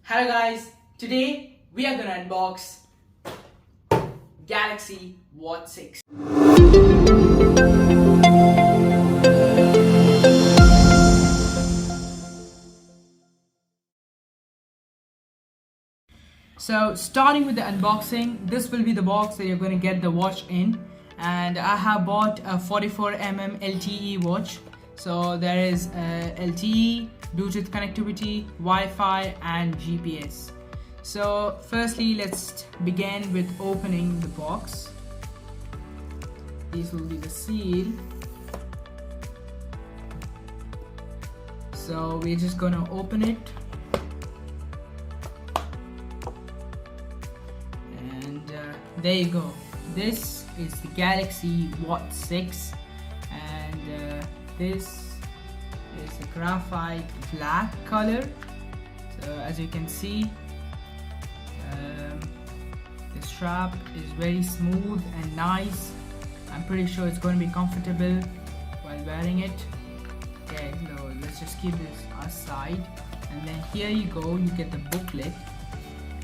Hello guys, today we are gonna unbox Galaxy Watch 6. So starting with the unboxing, this will be the box that you're going to get the watch in, and I have bought a 44mm LTE watch. So there is LTE, Bluetooth connectivity, Wi-Fi and GPS. So firstly, let's begin with opening the box. This will be the seal. So we're just gonna open it. There you go. This is the Galaxy Watch 6, and this is a graphite black color. So as you can see, the strap is very smooth and nice. I'm pretty sure it's going to be comfortable while wearing it. Okay, so let's just keep this aside, and then here you go. You get the booklet,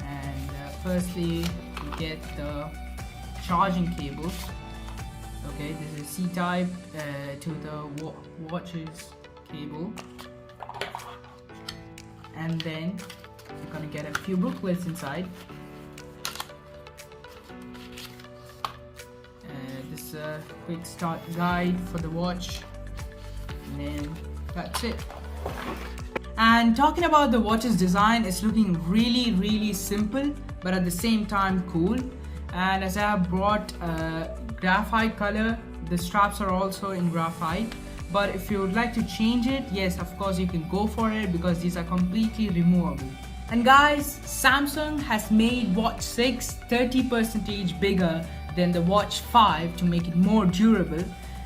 and firstly you get the charging cables. Okay, this is C-type to the watch's cable, and then you're gonna get a few booklets inside. This is a quick start guide for the watch, and then that's it. And talking about the watch's design, it's looking really simple, but at the same time cool. And as I have brought graphite color, the straps are also in graphite. But if you would like to change it, yes, of course you can go for it, because these are completely removable. And guys, Samsung has made Watch 6 30% bigger than the Watch 5 to make it more durable,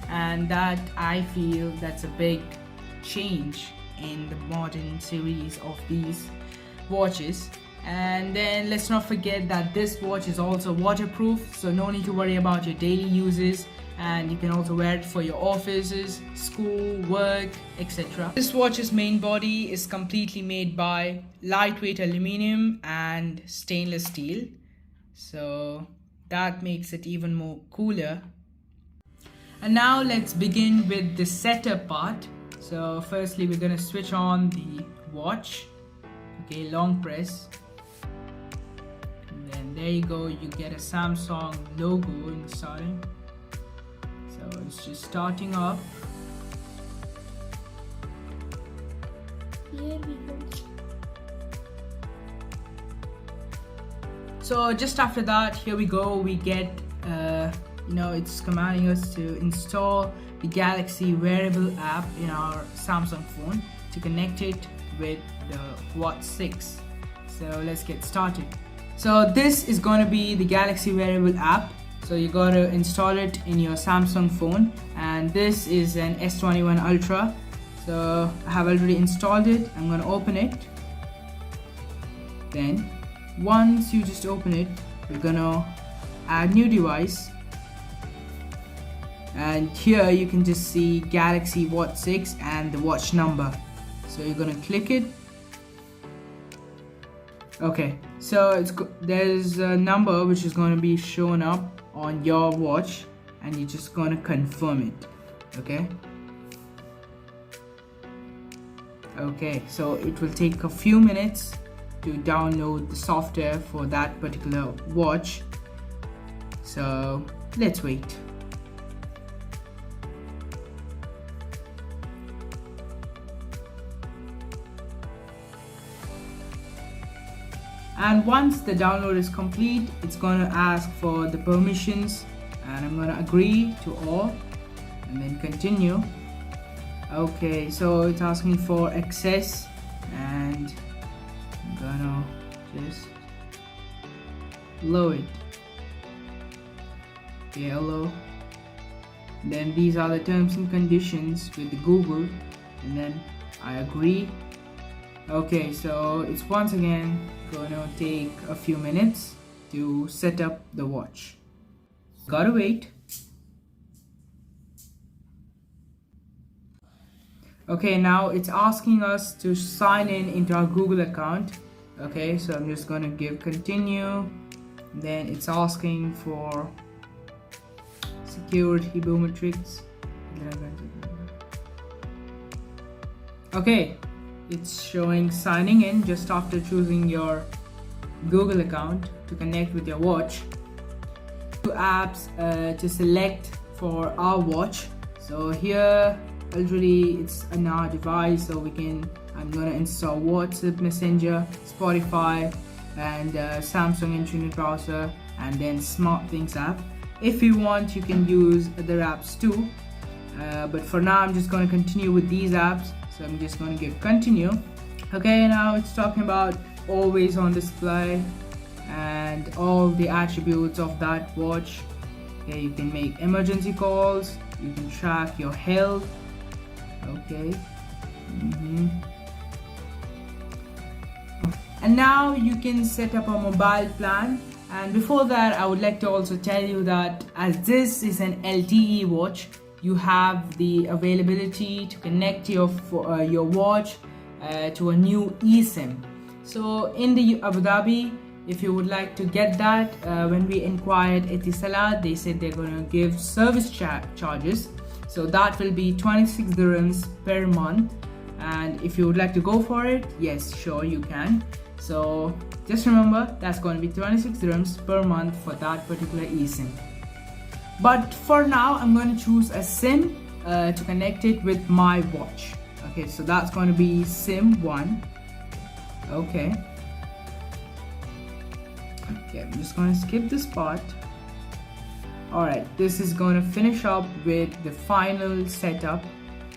and that I feel that's a big change in the modern series of these watches. And then let's not forget that this watch is also waterproof, so no need to worry about your daily uses, and you can also wear it for your offices, school, work, etc. This watch's main body is completely made by lightweight aluminum and stainless steel, so that makes it even more cooler. And now let's begin with the setup part. So firstly, we're gonna switch on the watch. Okay, long press. And then there you go, you get a Samsung logo in the starting. So it's just starting up. Here we go. So just after that, here we go, we get it's commanding us to install the Galaxy wearable app in our Samsung phone to connect it with the Watch 6. So let's get started. So this is going to be the Galaxy wearable app. So you got to install it in your Samsung phone, and this is an S21 Ultra. So I have already installed it. I'm going to open it. Then once you just open it, we're going to add new device. And here you can just see Galaxy Watch 6 and the watch number. So you're gonna click it. Okay, so there's a number which is going to be shown up on your watch, and you're just going to confirm it. Okay, so it will take a few minutes to download the software for that particular watch. So let's wait. And once the download is complete, it's going to ask for the permissions, and I'm going to agree to all and then continue. Okay, so it's asking for access, and I'm gonna just allow it. Okay, allow. Then these are the terms and conditions with the Google, and then I agree. Okay, so it's once again gonna take a few minutes to set up the watch. Gotta wait. Okay, now it's asking us to sign in into our Google account. Okay, so I'm just gonna give continue. Then it's asking for security biometrics. Okay, it's showing signing in just after choosing your Google account to connect with your watch. Two apps to select for our watch. So here already it's on our device, so I'm gonna install WhatsApp, Messenger, Spotify, and Samsung Internet Browser, and then SmartThings app. If you want, you can use other apps too, but for now I'm just going to continue with these apps, so I'm just going to give continue. Okay, now it's talking about always on display and all the attributes of that watch. Okay, you can make emergency calls, you can track your health. Okay. And now you can set up a mobile plan. And before that, I would like to also tell you that as this is an LTE watch, you have the availability to connect your watch to a new eSIM. So in the Abu Dhabi, if you would like to get that, when we inquired Etisalat, they said they're going to give service charges. So that will be 26 dirhams per month. And if you would like to go for it, yes, sure, you can. So just remember, that's going to be 26 dirhams per month for that particular eSIM. But for now, I'm going to choose a SIM to connect it with my watch. Okay, so that's going to be SIM 1. Okay, I'm just going to skip this part. Alright, this is going to finish up with the final setup,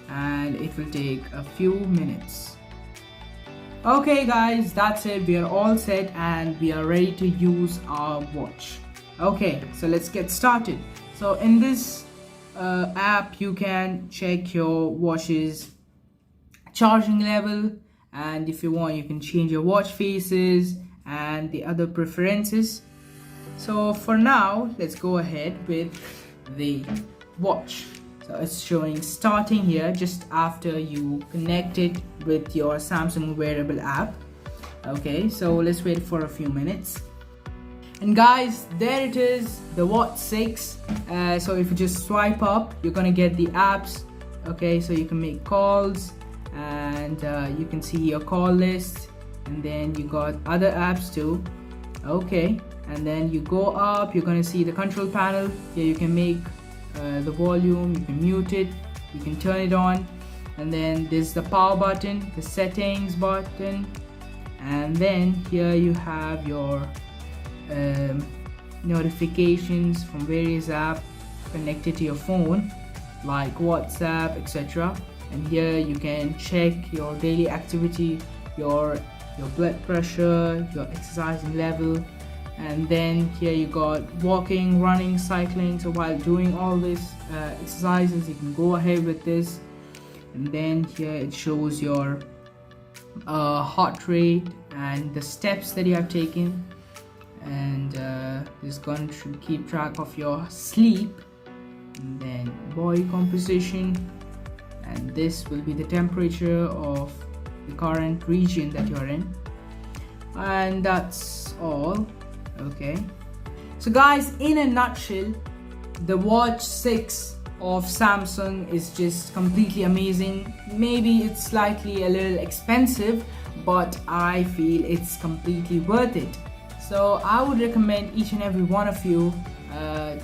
and it will take a few minutes. Okay guys, that's it. We are all set and we are ready to use our watch. Okay, so let's get started. So in this app, you can check your watch's charging level, and if you want, you can change your watch faces and the other preferences. So for now, let's go ahead with the watch. So it's showing starting here just after you connect it with your Samsung wearable app. Okay, so let's wait for a few minutes. And guys, there it is, the Watch 6. So if you just swipe up, you're gonna get the apps. Okay, so you can make calls, and you can see your call list, and then you got other apps too. Okay, and then you go up, you're gonna see the control panel. Here you can make the volume, you can mute it, you can turn it on, and then there's the power button, the settings button, and then here you have your notifications from various apps connected to your phone, like WhatsApp, etc. And here you can check your daily activity, your blood pressure, your exercising level. And then here you got walking, running, cycling. So while doing all these exercises, you can go ahead with this. And then here it shows your heart rate and the steps that you have taken. And this gun should keep track of your sleep. And then body composition. And this will be the temperature of the current region that you're in. And that's all. Okay, so guys, in a nutshell, the Watch 6 of Samsung is just completely amazing. Maybe it's slightly a little expensive, but I feel it's completely worth it. So I would recommend each and every one of you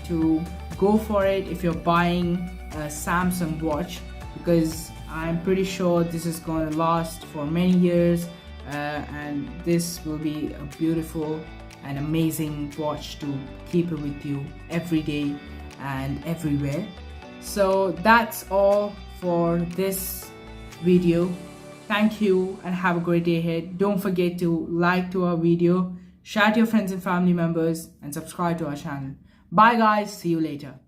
to go for it if you're buying a Samsung watch, because I'm pretty sure this is going to last for many years, and this will be a beautiful and amazing watch to keep it with you every day and everywhere. So that's all for this video. Thank you and have a great day ahead. Don't forget to like to our video, share to your friends and family members, and subscribe to our channel. Bye guys, see you later.